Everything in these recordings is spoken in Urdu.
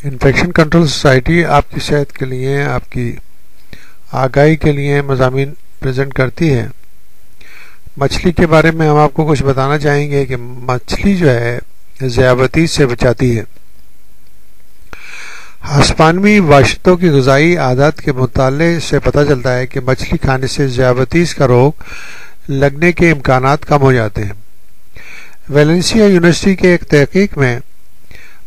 انفیکشن کنٹرول سوسائٹی آپ کی صحت کے لیے، آپ کی آگاہی کے لیے مضامین پریزنٹ کرتی ہے۔ مچھلی کے بارے میں ہم آپ کو کچھ بتانا چاہیں گے کہ مچھلی جو ہے ذیابطیس سے بچاتی ہے۔ ہسپانوی باشندوں کی غذائی عادات کے مطالعے سے پتہ چلتا ہے کہ مچھلی کھانے سے ذیابطیس کا روگ لگنے کے امکانات کم ہو جاتے ہیں۔ ویلنسیا یونیورسٹی کے ایک تحقیق میں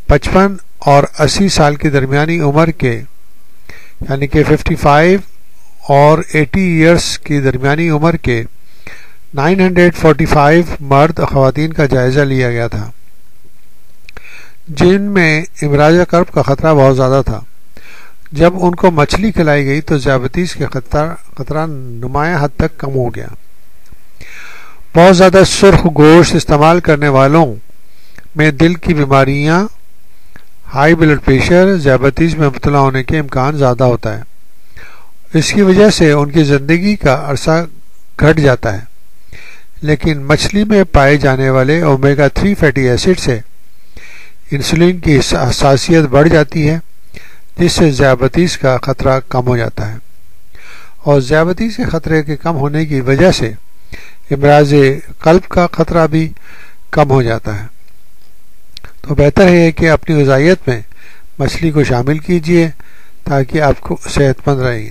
55 اور 80 سال کی درمیانی عمر کے یعنی کہ 55 اور 80 ایئرس کی درمیانی عمر کے 945 مرد خواتین کا جائزہ لیا گیا تھا جن میں امراض قلب کا خطرہ بہت زیادہ تھا۔ جب ان کو مچھلی کھلائی گئی تو ذیابطیس کے خطرہ نمایاں حد تک کم ہو گیا۔ بہت زیادہ سرخ گوشت استعمال کرنے والوں میں دل کی بیماریاں، ہائی بلڈ پریشر، ذیابطیس میں مبتلا ہونے کے امکان زیادہ ہوتا ہے۔ اس کی وجہ سے ان کی زندگی کا عرصہ گھٹ جاتا ہے۔ لیکن مچھلی میں پائے جانے والے اومیگا 3 فیٹی ایسڈ سے انسولین کی حساسیت بڑھ جاتی ہے جس سے ذیابطیس کا خطرہ کم ہو جاتا ہے، اور ذیابطیس کے خطرے کے کم ہونے کی وجہ سے امراض قلب کا خطرہ بھی کم ہو جاتا ہے۔ تو بہتر ہے کہ اپنی غذائیت میں مچھلی کو شامل کیجیے تاکہ آپ کو صحت مند رہیں۔